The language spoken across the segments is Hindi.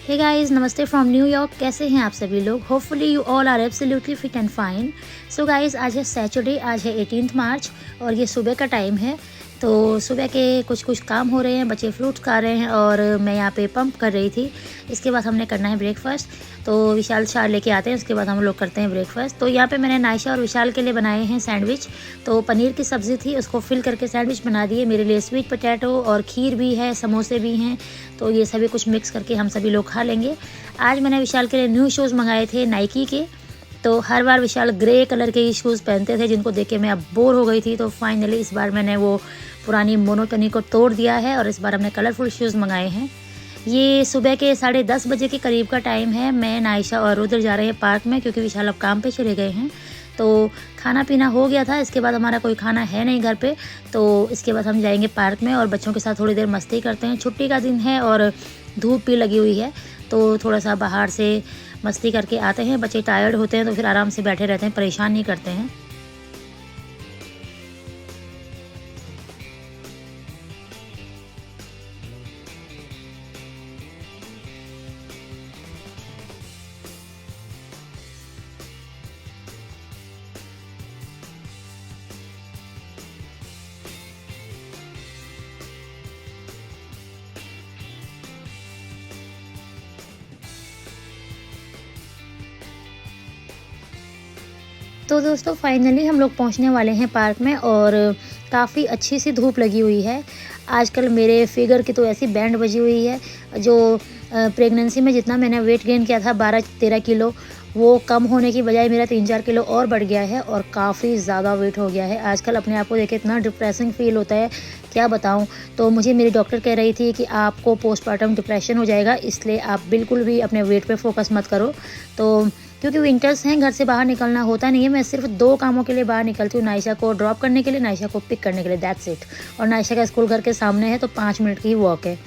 हे गाइस, नमस्ते फ्रॉम न्यूयॉर्क। कैसे हैं आप सभी लोग? Hopefully you all are absolutely fit and fine. So guys, आज है सैटरडे, आज है 18 मार्च और ये सुबह का टाइम है। तो सुबह के कुछ काम हो रहे हैं, बच्चे फ्रूट्स खा रहे हैं और मैं यहाँ पे पंप कर रही थी। इसके बाद हमने करना है ब्रेकफास्ट। तो विशाल चार लेके आते हैं, उसके बाद हम लोग करते हैं ब्रेकफास्ट। तो यहाँ पे मैंने नायशा और विशाल के लिए बनाए हैं सैंडविच। तो पनीर की सब्ज़ी थी, उसको फिल करके सैंडविच बना दिए। मेरे लिए स्वीट पोटैटो और खीर भी है, समोसे भी हैं। तो ये सभी कुछ मिक्स करके हम सभी लोग खा लेंगे। आज मैंने विशाल के लिए न्यू शूज़ मंगाए थे नाइकी के। तो हर बार विशाल ग्रे कलर के ही शूज़ पहनते थे, जिनको देख के मैं अब बोर हो गई थी। तो फाइनली इस बार मैंने वो पुरानी मोनोटनी को तोड़ दिया है और इस बार हमने कलरफुल शूज़ मंगाए हैं। ये सुबह के 10:30 बजे के करीब का टाइम है। मैं, नायशा और रुद्र जा रहे हैं पार्क में, क्योंकि विशाल अब काम पे चले गए हैं। तो खाना पीना हो गया था, इसके बाद हमारा कोई खाना है नहीं घर पे। तो इसके बाद हम जाएंगे पार्क में और बच्चों के साथ थोड़ी देर मस्ती करते हैं। छुट्टी का दिन है और धूप भी लगी हुई है, तो थोड़ा सा बाहर से मस्ती करके आते हैं। बच्चे टायर्ड होते हैं तो फिर आराम से बैठे रहते हैं, परेशान नहीं करते हैं। तो दोस्तों, फाइनली हम लोग पहुंचने वाले हैं पार्क में और काफ़ी अच्छी सी धूप लगी हुई है। आजकल मेरे फिगर की तो ऐसी बैंड बजी हुई है, जो प्रेगनेंसी में जितना मैंने वेट गेन किया था 12-13 किलो, वो कम होने की बजाय मेरा 3-4 किलो और बढ़ गया है और काफ़ी ज़्यादा वेट हो गया है। आजकल अपने आप को देख के इतना डिप्रेसिंग फील होता है, क्या बताऊं। तो मुझे मेरी डॉक्टर कह रही थी कि आपको पोस्टपार्टम डिप्रेशन हो जाएगा, इसलिए आप बिल्कुल भी अपने वेट पे फोकस मत करो। तो क्योंकि विंटर्स हैं, घर से बाहर निकलना होता नहीं है। मैं सिर्फ 2 कामों के लिए बाहर निकलती हूँ, नायशा को ड्रॉप करने के लिए, नायशा को पिक करने के लिए, दैट्स इट। और नायशा का स्कूल घर के सामने है, तो 5 मिनट की ही वॉक है।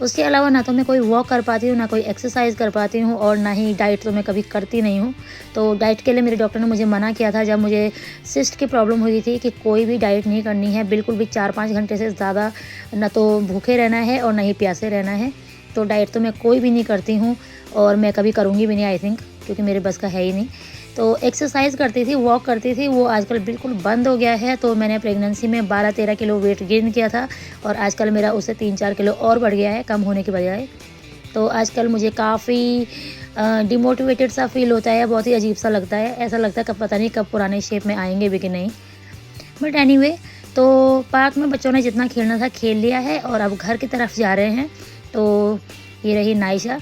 उसके अलावा ना तो मैं कोई वॉक कर पाती हूँ, ना कोई एक्सरसाइज कर पाती हूँ और ना ही डाइट तो मैं कभी करती नहीं हूँ। तो डाइट के लिए मेरे डॉक्टर ने मुझे मना किया था, जब मुझे सिस्ट की प्रॉब्लम हुई थी, कि कोई भी डाइट नहीं करनी है, बिल्कुल भी 4-5 घंटे से ज़्यादा ना तो भूखे रहना है और ना ही प्यासे रहना है। तो डाइट तो मैं कोई भी नहीं करती हूँ और मैं कभी करूँगी भी नहीं, आई थिंक, क्योंकि मेरे बस का है ही नहीं। तो एक्सरसाइज करती थी, वॉक करती थी, वो आजकल बिल्कुल बंद हो गया है। तो मैंने प्रेगनेंसी में 12-13 किलो वेट गेन किया था और आजकल मेरा उससे 3-4 किलो और बढ़ गया है, कम होने की बजाय। तो आजकल मुझे काफ़ी डिमोटिवेटेड सा फील होता है, बहुत ही अजीब सा लगता है। ऐसा लगता है कब, पता नहीं कब पुराने शेप में आएंगे भी कि नहीं। बट एनीवे, तो पार्क में बच्चों ने जितना खेलना था खेल लिया है और अब घर की तरफ जा रहे हैं। तो ये रही नायशा।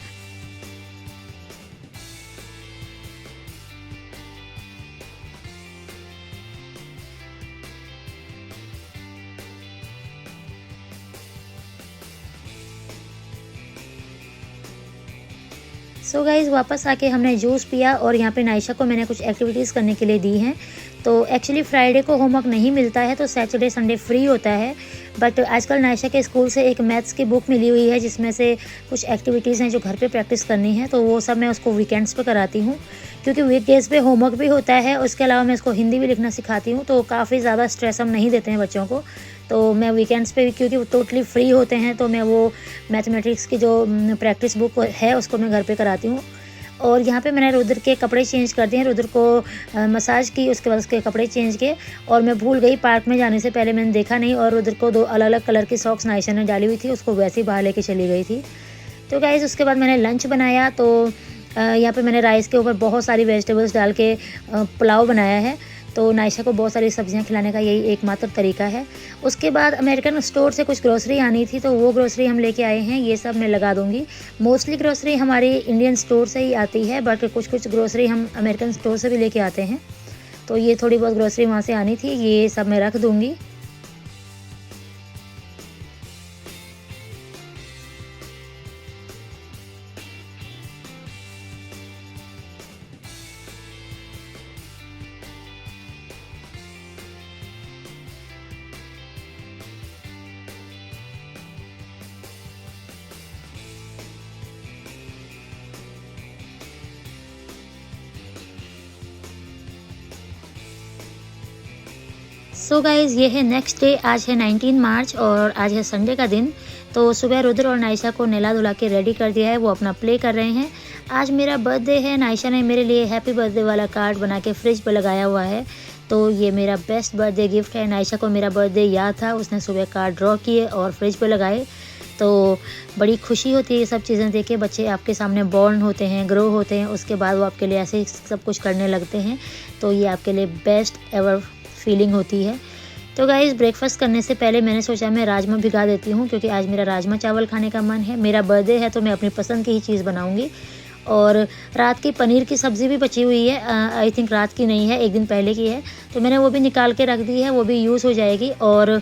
सो गाइज़, वापस आके हमने जूस पिया और यहाँ पे नायशा को मैंने कुछ एक्टिविटीज़ करने के लिए दी हैं। तो एक्चुअली फ्राइडे को होमवर्क नहीं मिलता है, तो सैटरडे संडे फ्री होता है। बट आजकल नायशा के स्कूल से एक मैथ्स की बुक मिली हुई है, जिसमें से कुछ एक्टिविटीज़ हैं जो घर पे प्रैक्टिस करनी है। तो वो सब मैं उसको वीकेंड्स पे कराती हूँ, क्योंकि वीकडेज़ पे होमवर्क भी होता है। उसके अलावा मैं उसको हिंदी भी लिखना सिखाती हूँ, तो काफ़ी ज़्यादा स्ट्रेस हम नहीं देते हैं बच्चों को। तो मैं वीकेंड्स पे भी, क्योंकि वो टोटली फ्री होते हैं, तो मैं वो मैथमेटिक्स की जो प्रैक्टिस बुक है उसको मैं घर पे कराती हूँ। और यहाँ पे मैंने रुद्र के कपड़े चेंज कर दिए। रुद्र को मसाज की, उसके बाद उसके कपड़े चेंज किए और मैं भूल गई, पार्क में जाने से पहले मैंने देखा नहीं और रुद्र को 2 अलग-अलग कलर की सॉक्स नायशा ने डाली हुई थी, उसको वैसे ही बाहर लेके चली गई थी। तो गाइज़, उसके बाद मैंने लंच बनाया। तो यहाँ पे मैंने राइस के ऊपर बहुत सारी वेजिटेबल्स डाल के पुलाव बनाया है। तो नायशा को बहुत सारी सब्जियां खिलाने का यही एकमात्र तरीका है। उसके बाद अमेरिकन स्टोर से कुछ ग्रोसरी आनी थी, तो वो ग्रोसरी हम लेके आए हैं। ये सब मैं लगा दूंगी। मोस्टली ग्रोसरी हमारी इंडियन स्टोर से ही आती है, बट कुछ ग्रोसरी हम अमेरिकन स्टोर से भी लेके आते हैं। तो ये थोड़ी बहुत ग्रोसरी वहाँ से आनी थी, ये सब मैं रख दूँगी। सो गाइज़, ये है नेक्स्ट डे। आज है 19 मार्च और आज है संडे का दिन। तो सुबह रुद्र और नायशा को नहला धुला के रेडी कर दिया है, वो अपना प्ले कर रहे हैं। आज मेरा बर्थडे है, नायशा ने मेरे लिए हैप्पी बर्थडे वाला कार्ड बना के फ्रिज पर लगाया हुआ है, तो ये मेरा बेस्ट बर्थडे गिफ्ट है। नायशा को मेरा बर्थडे याद था, उसने सुबह कार्ड ड्रॉ किए और फ्रिज पर लगाए, तो बड़ी खुशी होती है ये सब चीज़ें देख के। बच्चे आपके सामने बॉर्न होते हैं, ग्रो होते हैं, उसके बाद वो आपके लिए ऐसे ही सब कुछ करने लगते हैं, तो ये आपके लिए बेस्ट एवर फीलिंग होती है। तो गाइज़, ब्रेकफास्ट करने से पहले मैंने सोचा मैं राजमा भिगा देती हूँ, क्योंकि आज मेरा राजमा चावल खाने का मन है। मेरा बर्थडे है तो मैं अपनी पसंद की ही चीज़ बनाऊँगी। और रात की पनीर की सब्ज़ी भी बची हुई है, आई थिंक रात की नहीं है, एक दिन पहले की है, तो मैंने वो भी निकाल के रख दी है, वो भी यूज़ हो जाएगी। और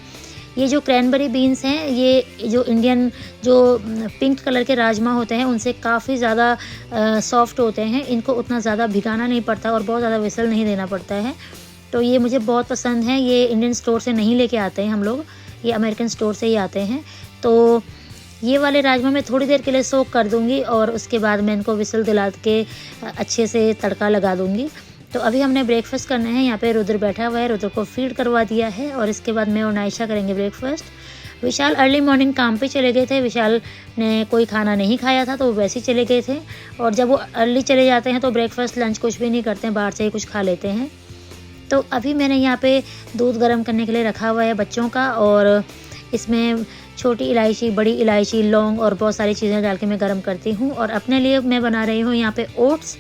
ये जो क्रैनबेरी बीन्स हैं, ये जो इंडियन जो पिंक कलर के राजमा होते हैं उनसे काफ़ी ज़्यादा सॉफ्ट होते हैं, इनको उतना ज़्यादा भिगाना नहीं पड़ता और बहुत ज़्यादा विसल नहीं देना पड़ता है, तो ये मुझे बहुत पसंद है। ये इंडियन स्टोर से नहीं लेके आते हैं हम लोग, ये अमेरिकन स्टोर से ही आते हैं। तो ये वाले राजमा मैं थोड़ी देर के लिए सोक कर दूँगी और उसके बाद मैं इनको विसल दिला के अच्छे से तड़का लगा दूँगी। तो अभी हमने ब्रेकफास्ट करना है, यहाँ पे रुद्र बैठा हुआ है, रुद्र को फीड करवा दिया है और इसके बाद मैं और नायशा करेंगे ब्रेकफास्ट। विशाल अर्ली मॉर्निंग काम पे चले गए थे, विशाल ने कोई खाना नहीं खाया था तो वो वैसे ही चले गए थे, और जब वो अर्ली चले जाते हैं तो ब्रेकफास्ट लंच कुछ भी नहीं करते हैं, बाहर से ही कुछ खा लेते हैं। तो अभी मैंने यहाँ पे दूध गर्म करने के लिए रखा हुआ है बच्चों का, और इसमें छोटी इलायची, बड़ी इलायची, लौंग और बहुत सारी चीज़ें डाल के मैं गर्म करती हूँ। और अपने लिए मैं बना रही हूँ यहाँ पे ओट्स।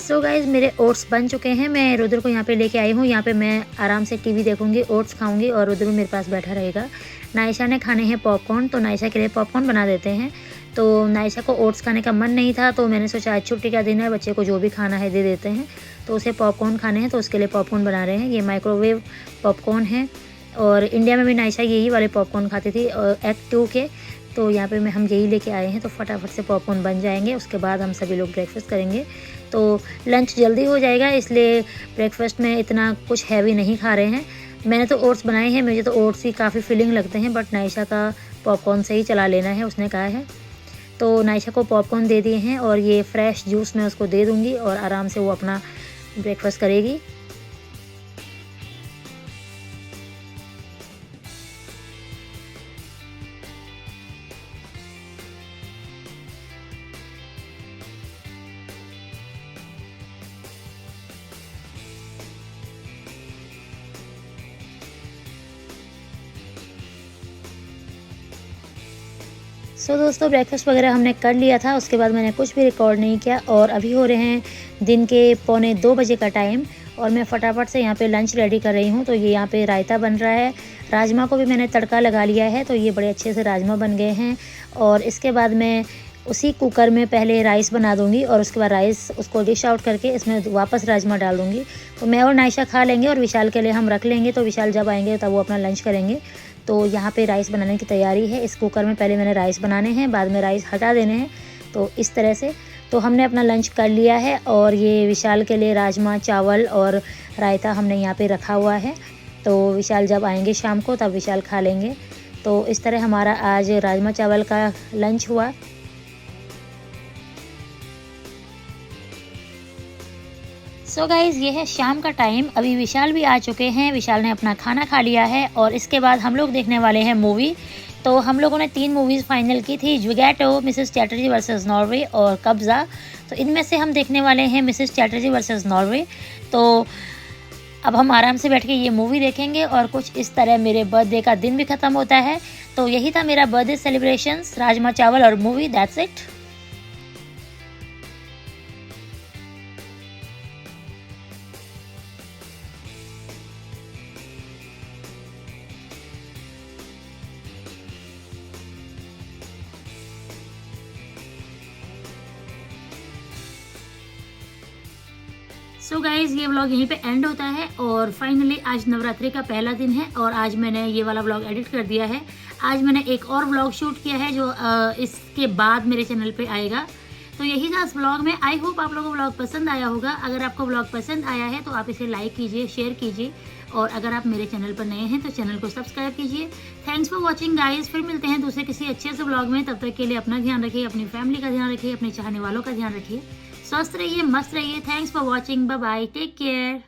सो गाइज़, मेरे ओट्स बन चुके हैं, मैं रुद्र को यहाँ पे लेके आई हूँ। यहाँ पे मैं आराम से टीवी देखूँगी, ओट्स खाऊँगी और रुद्र मेरे पास बैठा रहेगा। नायशा ने खाने हैं पॉपकॉर्न, तो नायशा के लिए पॉपकॉर्न बना देते हैं। तो नायशा को ओट्स खाने का मन नहीं था, तो मैंने सोचा आज छुट्टी का दिन है, बच्चे को जो भी खाना है दे देते हैं। तो उसे पॉपकॉर्न खाने हैं, तो उसके लिए पॉपकॉर्न बना रहे हैं। ये माइक्रोवेव पॉपकॉर्न है, और इंडिया में भी नायशा यही वाले पॉपकॉर्न खाती थी, एक्ट 2 के। तो यहाँ पे हम यही लेके आए हैं, तो फटाफट से पॉपकॉर्न बन जाएंगे, उसके बाद हम सभी लोग ब्रेकफास्ट करेंगे। तो लंच जल्दी हो जाएगा, इसलिए ब्रेकफास्ट में इतना कुछ हैवी नहीं खा रहे हैं। मैंने तो ओट्स बनाए हैं, मुझे तो ओट्स ही काफ़ी फिलिंग लगते हैं, बट नायशा का पॉपकॉर्न से ही चला लेना है, उसने कहा है। तो नायशा को पॉपकॉर्न दे दिए हैं, और ये फ्रेश जूस मैं उसको दे दूँगी और आराम से वो अपना ब्रेकफास्ट करेगी। सो दोस्तों, ब्रेकफास्ट वगैरह हमने कर लिया था, उसके बाद मैंने कुछ भी रिकॉर्ड नहीं किया, और अभी हो रहे हैं दिन के 1:45 बजे का टाइम, और मैं फटाफट से यहाँ पे लंच रेडी कर रही हूँ। तो ये यहाँ पे रायता बन रहा है, राजमा को भी मैंने तड़का लगा लिया है, तो ये बड़े अच्छे से राजमा बन गए हैं। और इसके बाद मैं उसी कुकर में पहले राइस बना दूँगी, और उसके बाद राइस उसको डिश आउट करके इसमें वापस राजमा डाल दूँगी। तो मैं और नायशा खा लेंगे, और विशाल के लिए हम रख लेंगे, तो विशाल जब आएंगे तब वो अपना लंच करेंगे। तो यहाँ पे राइस बनाने की तैयारी है। इस कुकर में पहले मैंने राइस बनाने हैं, बाद में राइस हटा देने हैं, तो इस तरह से। तो हमने अपना लंच कर लिया है, और ये विशाल के लिए राजमा चावल और रायता हमने यहाँ पे रखा हुआ है। तो विशाल जब आएंगे शाम को तब विशाल खा लेंगे। तो इस तरह हमारा आज राजमा चावल का लंच हुआ। सो गाइज़, ये है शाम का टाइम, अभी विशाल भी आ चुके हैं, विशाल ने अपना खाना खा लिया है, और इसके बाद हम लोग देखने वाले हैं मूवी। तो हम लोगों ने 3 मूवीज़ फाइनल की थी, Zwigato, Mrs Chatterjee versus Norway और कब्ज़ा। तो इनमें से हम देखने वाले हैं मिसेस चैटर्जी वर्सेस नॉर्वे। तो अब हम आराम से बैठ के ये मूवी देखेंगे, और कुछ इस तरह मेरे बर्थडे का दिन भी ख़त्म होता है। तो यही था मेरा बर्थडे सेलिब्रेशंस, राजमा चावल और movie, that's it. So guys ये व्लॉग यहीं पे एंड होता है और फाइनली आज नवरात्रि का पहला दिन है और आज मैंने ये वाला व्लॉग एडिट कर दिया है। आज मैंने एक और व्लॉग शूट किया है जो इसके बाद मेरे चैनल पे आएगा। तो यही था इस व्लॉग में। आई होप आप लोगों को व्लॉग पसंद आया होगा। अगर आपको व्लॉग पसंद आया है तो आप इसे लाइक कीजिए, शेयर कीजिए और अगर आप मेरे चैनल पर नए हैं तो चैनल को सब्सक्राइब कीजिए। Thanks for watching guys. फिर मिलते हैं दूसरे किसी अच्छे से व्लॉग में। तब तक के लिए अपना ध्यान रखिए, अपनी फैमिली का ध्यान रखिए, अपने चाहने वालों का ध्यान रखिए। स्वस्थ रहिए, मस्त रहिए। Thanks for watching. Bye bye, take care.